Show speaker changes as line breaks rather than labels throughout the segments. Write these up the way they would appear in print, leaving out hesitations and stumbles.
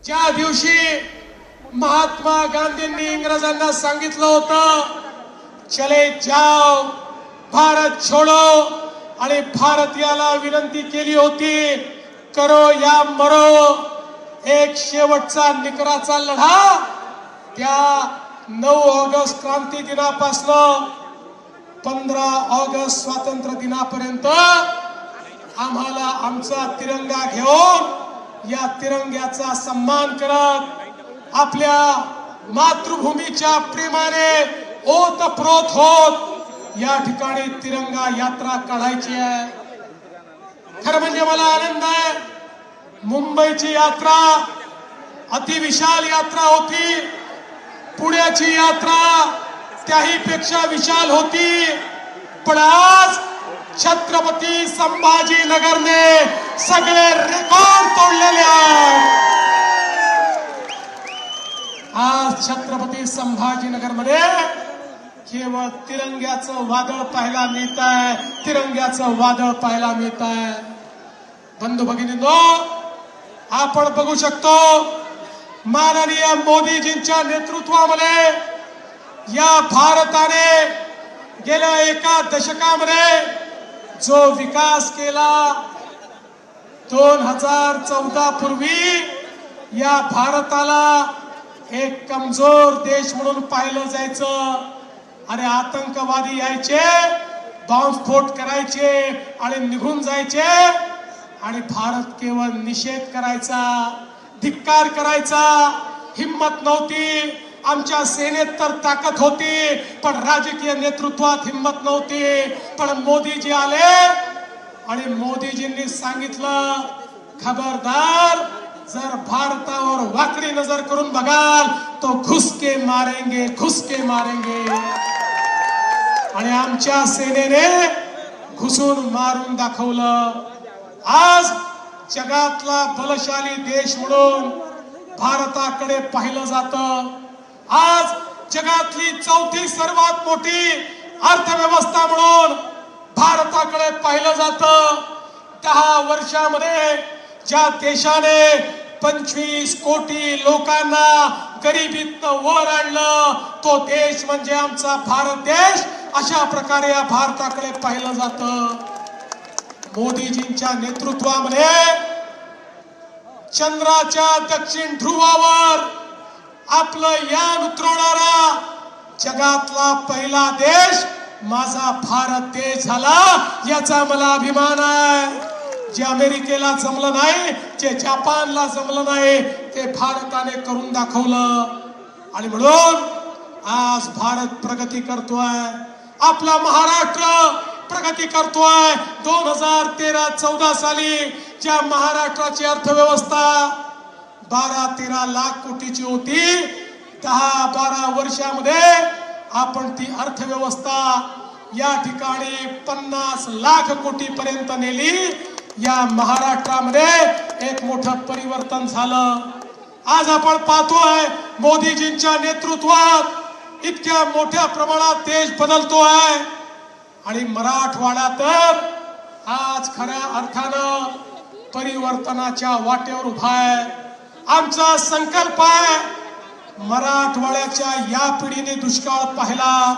ज्या दिवशी महात्मा गांधींनी इंग्रजांना सांगितलं होतं, चले जाओ भारत छोडो, आणि भारतीयाला विनंती केली होती, करो या मरो, एक शेवटचा निकराचा लढा त्या 9 ऑगस्ट क्रांती दिनापासून 15 ऑगस्ट स्वातंत्र्य दिनापर्यंत आम्हाला आमचा तिरंगा घेऊन या तिरंग्याचा सन्मान करत आपल्या मातृभूमीच्या प्रेमाने ओतप्रोत होत या ठिकाणी तिरंगा यात्रा काढायची आहे। खरं म्हणजे मला आनंद आहे, मुंबईची यात्रा अतिविशाल यात्रा होती, पुण्याची यात्रा त्याही पेक्षा विशाल होती, पण आज छत्रपती संभाजीनगरने सगळे रेकॉर्ड तोडलेले आहेत। आज छत्रपती संभाजीनगर मध्ये केवळ तिरंग्याचं वादळ पाहायला मिळत आहे, तिरंग्याचं वादळ पाहायला मिळत आहे। बंधू भगिनींनो, आपण बघू शकतो माननीय मोदीजींच्या नेतृत्वामध्ये या भारताने गेल्या एका दशकामध्ये जो विकास केला, 2014 पूर्वी या भारताला एक कमजोर देश म्हणून पाहिलं जायचं। अरे आतंकवादी यायचे, बॉम्बस्फोट करायचे आणि निघून जायचे, आणि भारत केवळ निषेध करायचा, धिक्कार करायचा। हिम्मत नव्हती, आमच्या सेनेत तर ताकद होती, पण राजकीय नेतृत्वात हिम्मत नव्हती। पण मोदीजी आले आणि मोदीजींनी सांगितलं, खबरदार, जर भारतावर वाकडी नजर करून बघाल तो घुसके मारेंगे, घुसके मारेंगे। आणि आमच्या सेनेने घुसून मारून दाखवलं। आज जगातला बलशाली देश म्हणून भारताकडे पाहिलं जातं। आज जगातली 4थी सर्वात मोठी अर्थव्यवस्था म्हणून भारताकडे पाहिलं जातं। 10 वर्षामध्ये ज्या देशाने 25 कोटी लोकांना गरिबीतनं वर आणलं, तो देश म्हणजे आमचा भारत देश। अशा प्रकारे या भारताकडे पाहिलं जातं। मोदीजींच्या नेतृत्वामध्ये चंद्राच्या दक्षिण ध्रुवावर आपलं यान उतरवणारा जगातला पहिला देश माझा भारत देश झाला, याचा मला अभिमान आहे। जे अमेरिकेला जमलं नाही, जे जपानला जमलं नाही, ते भारताने करून दाखवलं। आणि म्हणून आज भारत प्रगती करतोय, आपला महाराष्ट्र प्रगती करतोय। 2013-14 साली ज्या महाराष्ट्राची अर्थव्यवस्था 12-13 लाख कोटीची होती, 10-12 वर्षामध्ये आपण ती अर्थव्यवस्था या ठिकाणी 50 लाख कोटी पर्यंत नेली। या महाराष्ट्रामध्ये एक मोठं परिवर्तन झालं। आज आपण पाहतोय मोदीजींच्या नेतृत्वात इतक्या मोठ्या प्रमाणात देश बदलतोय, आणि मराठवाडा तर आज खऱ्या अर्थानं परिवर्तनाच्या वाटेवर उभा आहे। आमचा संकल्प आहे, मराठवाड्याच्या या पिढीने दुष्काळ पाहिला,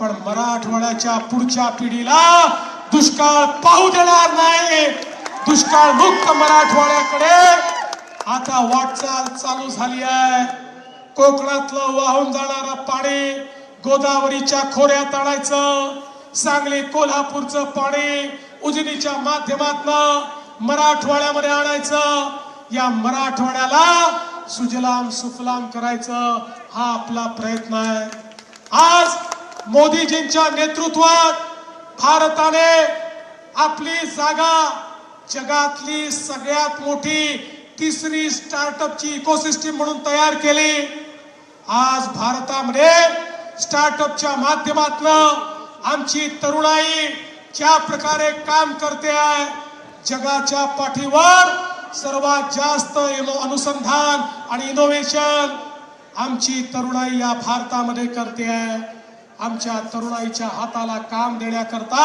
पण मराठवाड्याच्या पुढच्या पिढीला दुष्काळ पाहू देणार नाही। दुष्काळ मुक्त मराठवाड्याकडे आता वाटचाल चालू झाली आहे। कोकणातलं वाहून जाणारं पाणी गोदावरीच्या खोऱ्यात आणायचं, सांगली कोल्हापूरचं पाणी उजनीच्या माध्यमातून मराठवाड्यामध्ये आणायचं, या मराठवाड्याला सुजलाम सुफलाम करायचं, हा आपला प्रयत्न आहे। आज मोदीजींच्या नेतृत्वात भारताने आपली जागा जगातली सगळ्यात मोठी 3री स्टार्टअपची इकोसिस्टीम म्हणून तयार केली। आज भारतामध्ये स्टार्टअपच्या माध्यमातून आमची तरुणाई ज्या प्रकारे काम करते आहे, जगाच्या पाठीवर सर्वात जास्त अनुसंधान आणि इनोव्हेशन आमची तरुणाई या भारतामध्ये करते आहे। आमच्या तरुणाईच्या हाताला काम देण्याकरता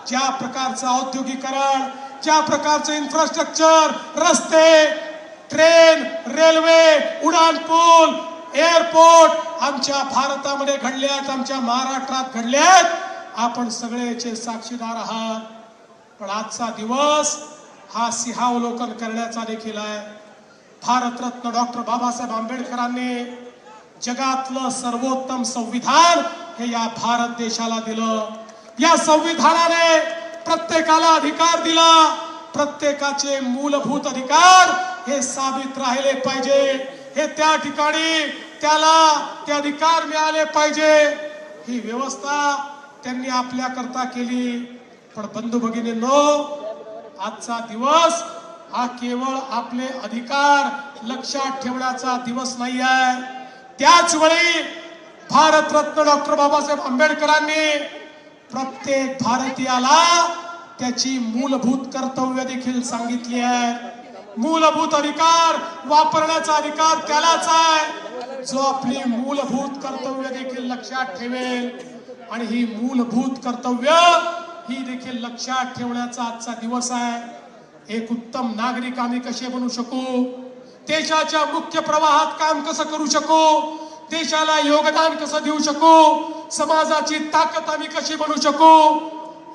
ज्या प्रकारचं औद्योगिकरण, ज्या प्रकारचं इन्फ्रास्ट्रक्चर, रस्ते, ट्रेन, रेल्वे, उडान पूल, एअरपोर्ट आमच्या भारतामध्ये घडल्यात, आमच्या महाराष्ट्रात घडल्यात. आपण सगळेचे साक्षीदार आहात. पण आजचा दिवस हा सिंहावलोकन करण्याचा देखील आहे. भारतरत्न डॉक्टर बाबासाहेब आंबेडकरांनी जगातलं सर्वोत्तम संविधान हे या भारत देशाला दिलं. या संविधानाने प्रत्येकाला अधिकार दिला. प्रत्येकाचे मूलभूत अधिकार हे साबित राहिले पाहिजे. हे त्या ठिकाणी त्याला ते अधिकार मिळाले पाहिजे. ही व्यवस्था त्यांनी आपल्या करता केली. पण बंधू भगिनींनो, आजचा दिवस हा केवळ आपले अधिकार लक्षात ठेवण्याचा दिवस नाही आहे. त्याच वेळी भारतरत्न डॉक्टर बाबासाहेब आंबेडकरांनी प्रत्येक भारतीयाला त्याची मूलभूत कर्तव्य देखील सांगितली आहेत. मूलभूत अधिकार वापरण्याचा अधिकार त्यालाच आहे जो आपली मूलभूत कर्तव्य देखील लक्षात ठेवेल. आणि ही मूलभूत कर्तव्य ही देखील लक्षात ठेवण्याचा आजचा दिवस आहे. एक उत्तम नागरिक आम्ही कसे बनू शकू, देशाच्या मुख्य प्रवाहात काम कसं करू शकू, देशाला योगदान कसं देऊ शकू, समाजाची ताकद आम्ही कशी बनू शकू,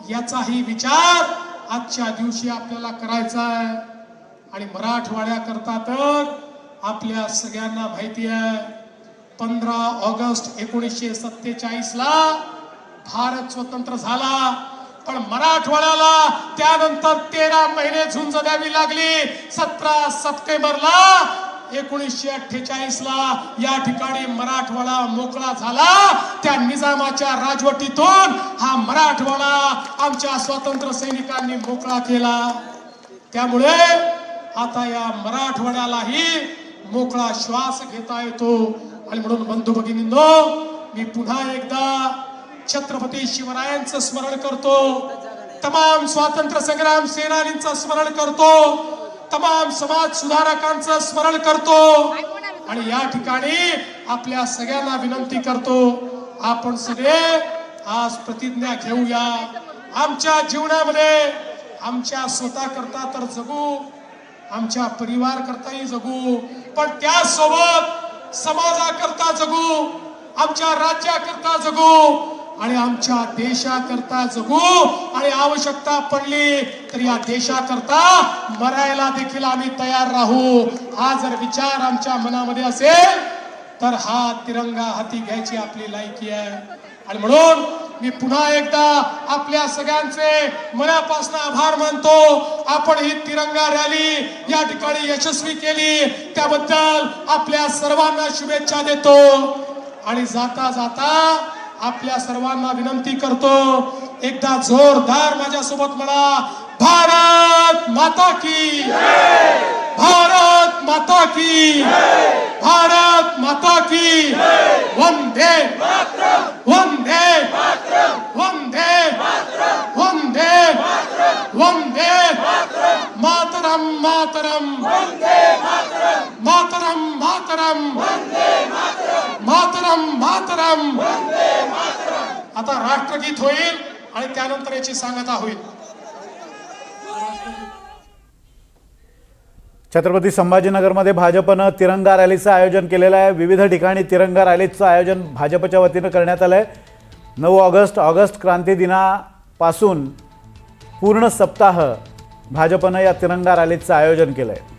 याचाही विचार आजच्या दिवशी आपल्याला करायचा आहे. आणि मराठवाड्याकरता तर आपल्या सगळ्यांना माहिती आहे, 15 ऑगस्ट 1947 ला भारत स्वतंत्र झाला. पण मराठवाड्याला त्यानंतर 13 महिने झुंज द्यावी लागली. 17 सप्टेंबरला 1948 ला या ठिकाणी मराठवाडा मोकळा झाला. त्या निजामाच्या राजवटीतून हा मराठवाडा आमच्या स्वातंत्र्य सैनिकांनी मोकळा केला. त्यामुळे आता या मराठवाड्यालाही मोकळा श्वास घेता येतो. आणि म्हणून बंधू भगिनींनो, मी पुन्हा एकदा छत्रपती शिवरायांचं स्मरण करतो, तमाम स्वातंत्र्य संग्राम सेनानींचं स्मरण करतो, तमाम समाज सुधारकांचं स्मरण करतो. आणि या ठिकाणी आपल्या सगळ्यांना विनंती करतो, आपण सगळे आज प्रतिज्ञा घेऊया. आमच्या जीवनामध्ये आमच्या स्वतः करता तर जगू, आमच्या परिवार करताही जगू, पण त्यासोबत समाजाकरता जगू, आमच्या राज्याकरता जगू आणि आमच्या देशाकरता जगू. आणि आवश्यकता पडली तर या देशाकरता मरायला देखील आम्ही तयार राहू. हा जर विचार आमच्या मनामध्ये असेल तर हा तिरंगा हाती घ्यायची आपली लायकी आहे. आणि म्हणून मी पुन्हा एकदा आपल्या सगळ्यांचे मनापासून आभार मानतो. आपण ही तिरंगा रॅली या ठिकाणी यशस्वी केली त्याबद्दल आपल्या सर्वांना शुभेच्छा देतो. आणि जाता जाता आपल्या सर्वांना विनंती करतो, एकदा जोरदार माझ्यासोबत म्हणा, भारत माता की जय, भारत माता की जय, भारत माता की जय, वंदे मातरम, वंदे मातरम, वंदे मातरम, वंदे मातरम, वंदे मातरम, मातरम, वंदे मातरम, मातरम, मातरम, वंदे मातरम, मातरम, मातरम, वंदे मातरम. आता राष्ट्रगीत होईल आणि त्यानंतर याची सांगता होईल.
छत्रपती संभाजीनगरमध्ये भाजपनं तिरंगा रॅलीचं आयोजन केलेलं आहे. विविध ठिकाणी तिरंगा रॅलीचं आयोजन भाजपच्या वतीनं करण्यात आलं आहे. 9 ऑगस्ट क्रांती दिनापासून पूर्ण सप्ताह भाजपनं या तिरंगा रॅलीचं आयोजन केलं आहे.